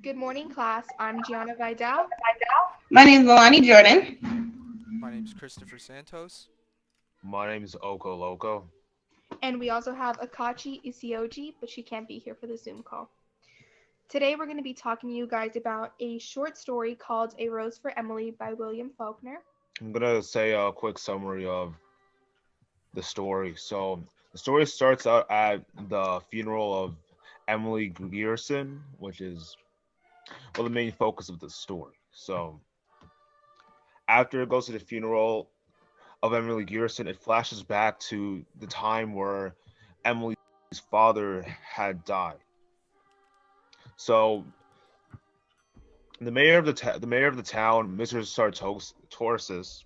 Good morning, class. I'm Gianna Vidal, My name is Milani Jordan. My name is Christopher Santos. My name is Oko Loco. and we also have Akachi Isioji, but she can't be here for the Zoom call. Today, we're going to be talking to you guys about a short story called A Rose for Emily by William Faulkner. I'm gonna say a quick summary of the story. So the story starts out at the funeral of Emily Grierson, which is the main focus of the story. So after it goes to the funeral of Emily Grierson, it flashes back to the time where Emily's father had died. So the mayor of the town, Mr. Sartorsis,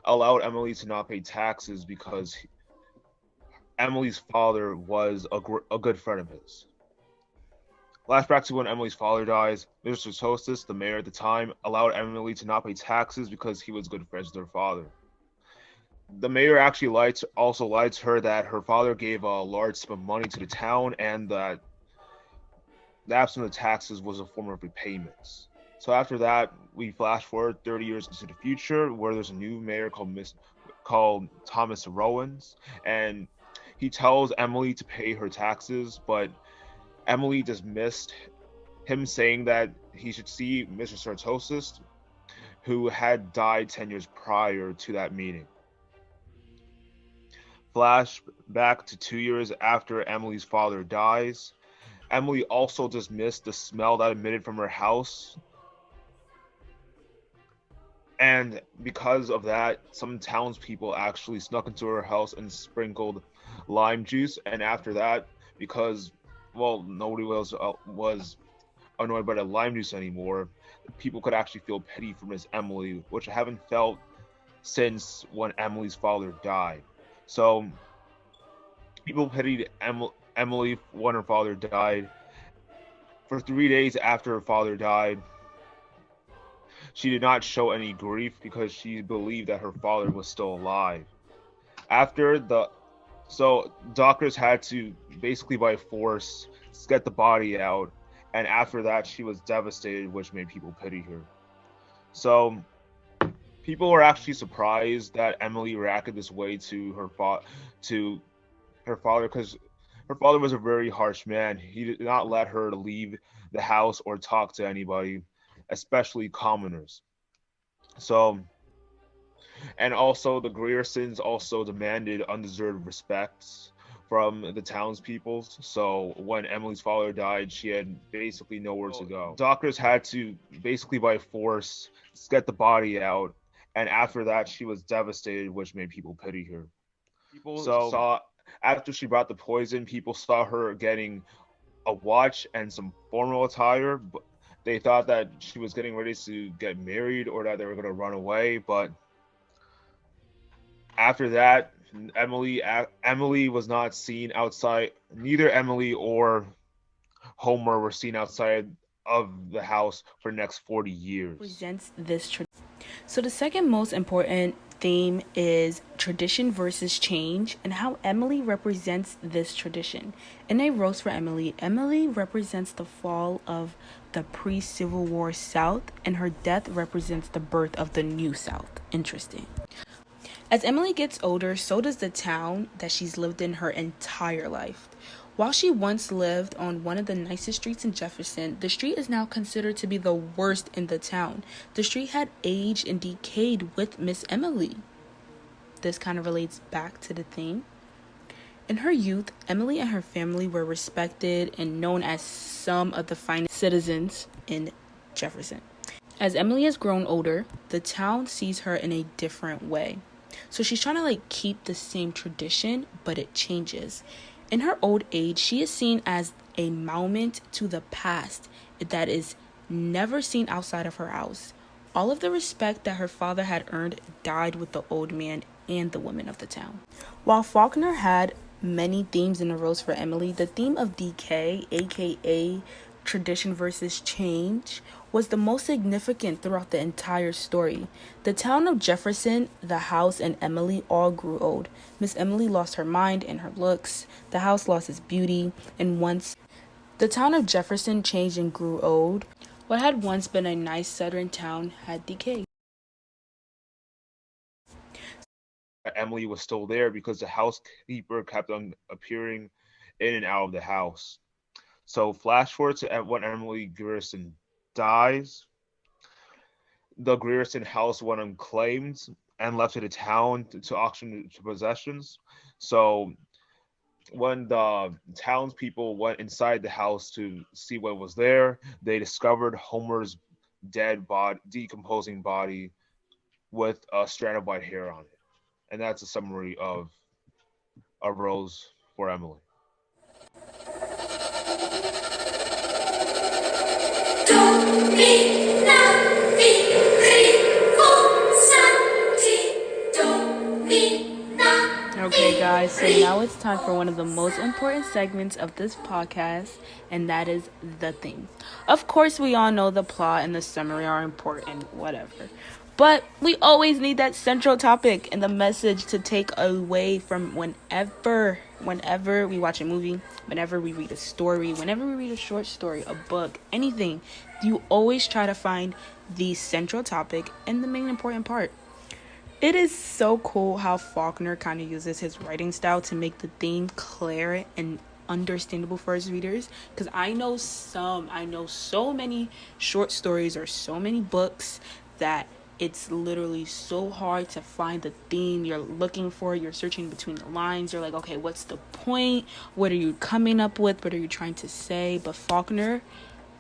allowed Emily to not pay taxes because Emily's father was a good friend of his. Flashback to when Emily's father dies, Mr. Sartorsis, the mayor at the time, allowed Emily to not pay taxes because he was good friends with her father. The mayor actually also lied to her that her father gave a large sum of money to the town and that the absence of taxes was a form of repayments. So after that, we flash forward 30 years into the future, where there's a new mayor called Thomas Rowans, and he tells Emily to pay her taxes, but Emily dismissed him, saying that he should see Mr. Sartosis, who had died 10 years prior to that meeting. Flash back to 2 years after Emily's father dies. Emily also dismissed the smell that emitted from her house. And because of that, some townspeople actually snuck into her house and sprinkled lime juice. And after that, because, nobody was annoyed by the lime juice anymore, people could actually feel pity for Miss Emily, which I haven't felt since when Emily's father died. So people pitied Emily when her father died. For 3 days after her father died, she did not show any grief because she believed that her father was still alive. So doctors had to basically by force get the body out, and after that she was devastated, which made people pity her. So people were actually surprised that Emily reacted this way to her father, because her father was a very harsh man. He did not let her leave the house or talk to anybody, especially commoners. So, and also the Griersons also demanded undeserved respects from the townspeople. So when Emily's father died, she had basically nowhere to go. Doctors had to basically by force get the body out, and after that, she was devastated, which made people pity her. People saw After she brought the poison, people saw her getting a watch and some formal attire. But they thought that she was getting ready to get married or that they were going to run away. But after that, Emily was not seen outside. Neither Emily or Homer were seen outside of the house for the next 40 years. Presents this So the second most important theme is tradition versus change and how Emily represents this tradition. In A Rose for Emily, Emily represents the fall of the pre-Civil War South, and her death represents the birth of the new South. Interesting. As Emily gets older, so does the town that she's lived in her entire life. While she once lived on one of the nicest streets in Jefferson, the street is now considered to be the worst in the town. The street had aged and decayed with Miss Emily. This kind of relates back to the theme. In her youth, Emily and her family were respected and known as some of the finest citizens in Jefferson. As Emily has grown older, the town sees her in a different way. So she's trying to keep the same tradition, but it changes. In her old age, she is seen as a monument to the past that is never seen outside of her house. All of the respect that her father had earned died with the old man and the women of the town. While Faulkner had many themes in A Rose for Emily, the theme of decay, aka tradition versus change, was the most significant throughout the entire story. The town of Jefferson, the house, and Emily all grew old. Miss Emily lost her mind and her looks. The house lost its beauty, and once The town of Jefferson changed and grew old. What had once been a nice southern town had decayed. Emily was still there because the housekeeper kept on appearing in and out of the house. So flash forward to when Emily Grierson dies. The Grierson house went unclaimed and left to the town to auction possessions. So when the townspeople went inside the house to see what was there, they discovered Homer's dead body, decomposing body with a strand of white hair on it. And that's a summary of A Rose for Emily. Okay, guys, so now it's time for one of the most important segments of this podcast, and that is the theme. Of course, we all know the plot and the summary are important, whatever. But we always need that central topic and the message to take away from whenever we watch a movie, whenever we read a story, whenever we read a short story, a book, anything. You always try to find the central topic and the main important part. It is so cool how Faulkner kind of uses his writing style to make the theme clear and understandable for his readers, because I know so many short stories or so many books that it's literally so hard to find the theme you're looking for. You're searching between the lines. You're like, okay, what's the point? What are you coming up with? What are you trying to say? But Faulkner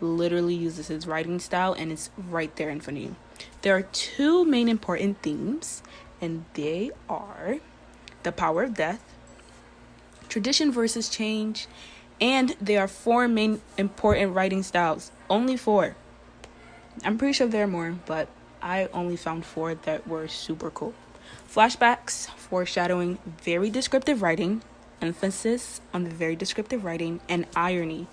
literally uses his writing style and it's right there in front of you. There are two main important themes, and they are the power of death, tradition versus change, and there are four main important writing styles. Only four. I'm pretty sure there are more, but I only found four that were super cool. Flashbacks, foreshadowing, very descriptive writing, emphasis on the very descriptive writing, and irony.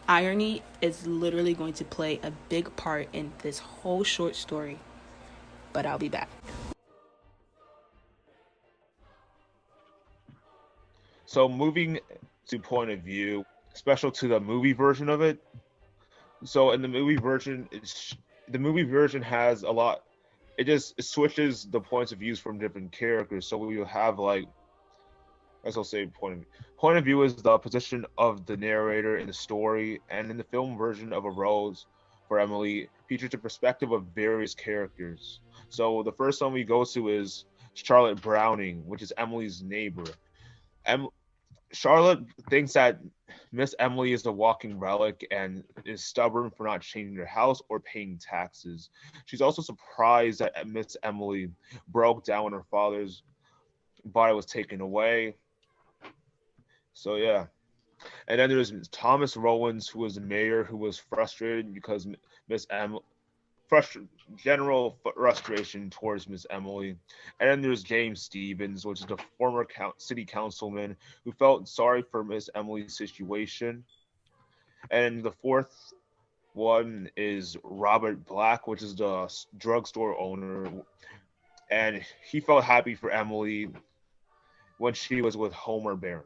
Irony is literally going to play a big part in this whole short story. But I'll be back. So moving to point of view, special to the movie version of it. So in the movie version, the movie version has a lot. It switches the points of views from different characters. So we will have like, as I'll say, point of view is the position of the narrator in the story, and in the film version of A Rose for Emily features the perspective of various characters. So the first one we go to is Charlotte Browning, which is Emily's neighbor. Charlotte thinks that Miss Emily is a walking relic and is stubborn for not changing her house or paying taxes. She's also surprised that Miss Emily broke down when her father's body was taken away. So yeah. And then there's Thomas Rowlands, who was the mayor, who was frustrated because Miss Emily, general frustration towards Miss Emily. And then there's James Stevens, which is the former city councilman who felt sorry for Miss Emily's situation. And the fourth one is Robert Black, which is the drugstore owner, and he felt happy for Emily when she was with Homer Barron.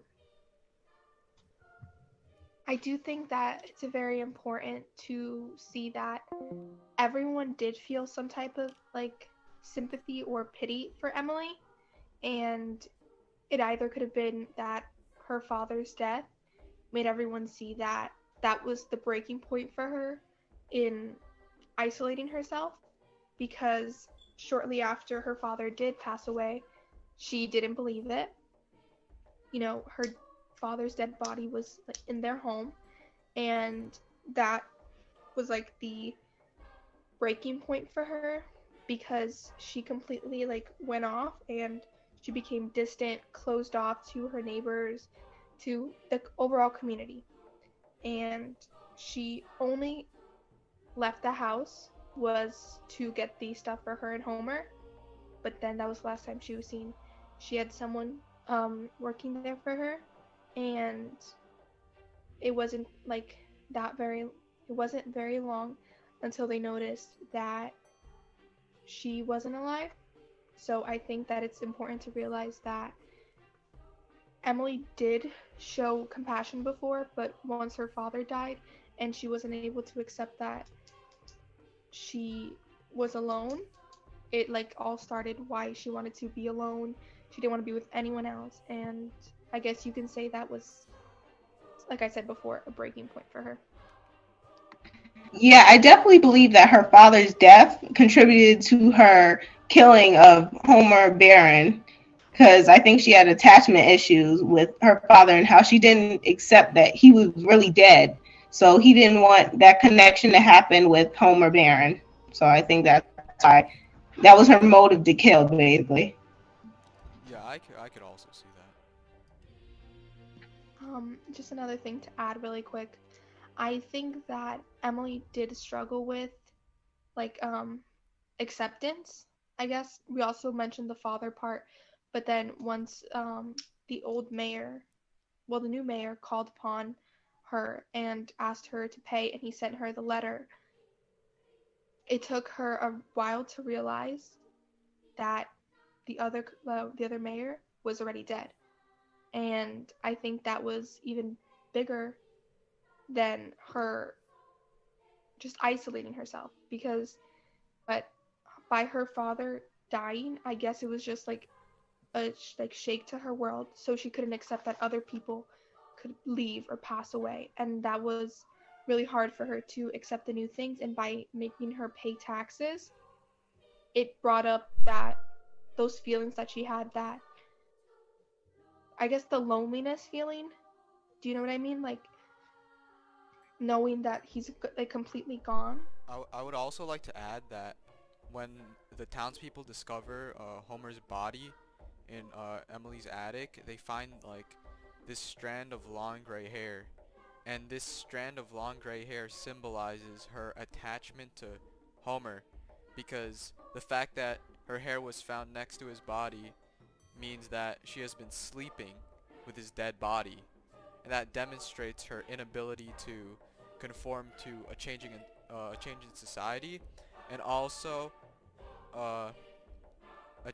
I do think that it's very important to see that everyone did feel some type of like sympathy or pity for Emily, and it either could have been that her father's death made everyone see that that was the breaking point for her in isolating herself, because shortly after her father did pass away, she didn't believe it. You know, her father's dead body was like in their home, and that was like the breaking point for her, because she completely like went off and she became distant, closed off to her neighbors, to the overall community. And she only left the house was to get the stuff for her and Homer, but then that was the last time she was seen. She had someone working there for her, and it wasn't very long until they noticed that she wasn't alive. So I think that it's important to realize that Emily did show compassion before, but once her father died and she wasn't able to accept that she was alone, it like all started why she wanted to be alone. She didn't want to be with anyone else, and I guess you can say that was, like I said before, a breaking point for her. Yeah, I definitely believe that her father's death contributed to her killing of Homer Barron, because I think she had attachment issues with her father and how she didn't accept that he was really dead. So he didn't want that connection to happen with Homer Barron. So I think that's why that was her motive to kill, basically. Yeah, I could also see that. Just another thing to add really quick. I think that Emily did struggle with like acceptance. I guess we also mentioned the father part, but then once the new mayor called upon her and asked her to pay, and he sent her the letter, it took her a while to realize that the other mayor was already dead. And I think that was even bigger than her just isolating herself, but by her father dying, I guess it was just like a shake to her world, so she couldn't accept that other people could leave or pass away, and that was really hard for her to accept the new things. And by making her pay taxes, it brought up those feelings that she had, that I guess the loneliness feeling. Do you know what I mean? Like knowing that he's like completely gone. I would also like to add that when the townspeople discover Homer's body in Emily's attic, they find like this strand of long gray hair, and this strand of long gray hair symbolizes her attachment to Homer, because the fact that her hair was found next to his body means that she has been sleeping with his dead body, and that demonstrates her inability to conform to a change in society, and also a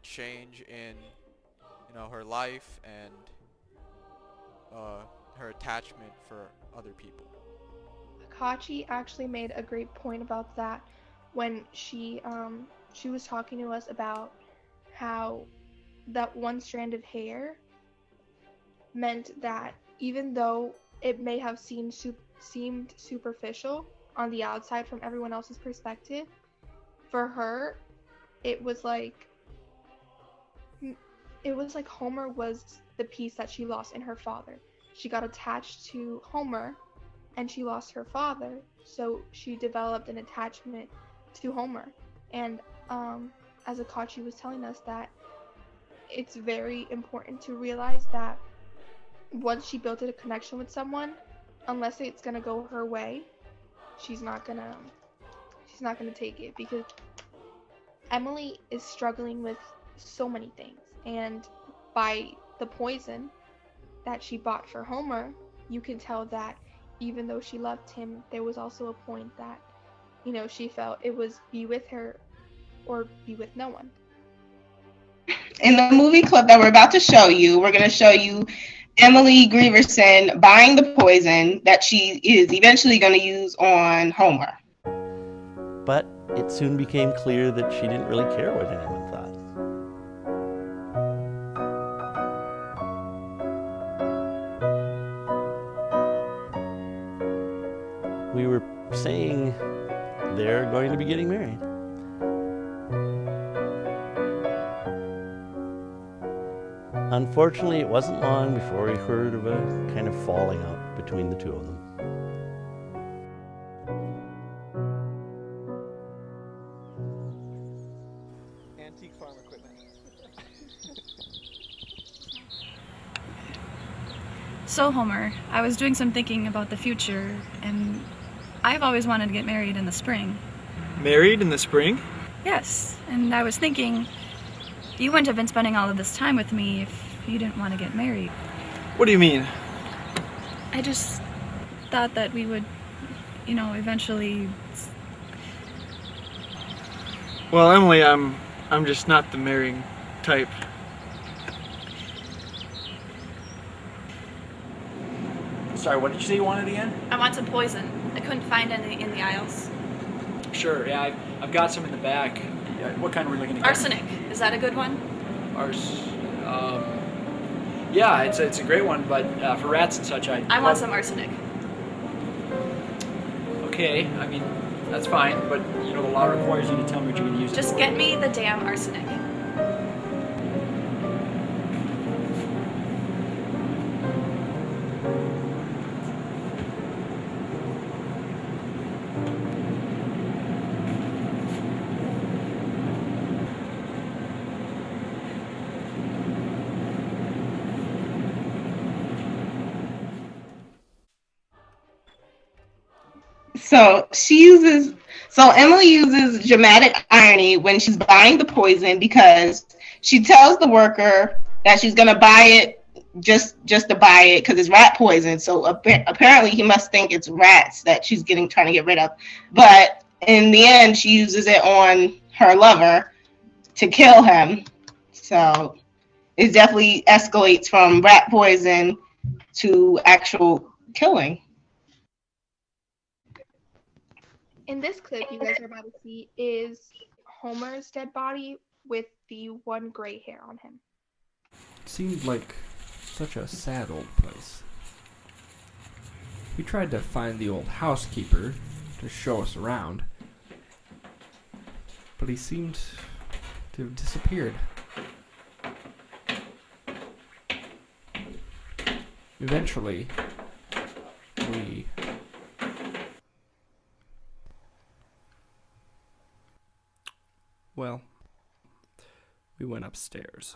change in her life and her attachment for other people. Akachi actually made a great point about that when she was talking to us about how that one strand of hair meant that even though it may have seemed superficial on the outside from everyone else's perspective, for her it was like Homer was the piece that she lost in her father. She got attached to Homer and she lost her father, so she developed an attachment to Homer. And as Akachi was telling us, that it's very important to realize that once she built a connection with someone, unless it's gonna go her way, she's not gonna take it, because Emily is struggling with so many things, and by the poison that she bought for Homer, you can tell that even though she loved him, there was also a point that, she felt it was be with her or be with no one. In the movie clip that we're about to show you, we're going to show you Emily Grieverson buying the poison that she is eventually going to use on Homer. But it soon became clear that she didn't really care what anyone thought. We were saying they're going to be getting married. Unfortunately, it wasn't long before we heard of a kind of falling out between the two of them. Antique farm equipment. So Homer, I was doing some thinking about the future, and I've always wanted to get married in the spring. Married in the spring? Yes, and I was thinking you wouldn't have been spending all of this time with me if you didn't want to get married. What do you mean? I just thought that we would, eventually... Well, Emily, I'm just not the marrying type. sorry, what did you say you wanted again? I want some poison. I couldn't find any in the aisles. Sure, yeah, I've got some in the back. Yeah, what kind were you looking to get? Arsenic. Is that a good one? Yeah, it's a great one, but for rats and such, I want some arsenic. Okay, I mean, that's fine, but you know the law requires you to tell me what you're going to use it Just for. get me the damn arsenic. So Emily uses dramatic irony when she's buying the poison because she tells the worker that she's gonna buy it just to buy it because it's rat poison. So apparently he must think it's rats that she's trying to get rid of. But in the end, she uses it on her lover to kill him. So it definitely escalates from rat poison to actual killing. In this clip you guys are about to see is Homer's dead body with the one gray hair on him. It seemed like such a sad old place. We tried to find the old housekeeper to show us around, but he seemed to have disappeared. Eventually, we went upstairs.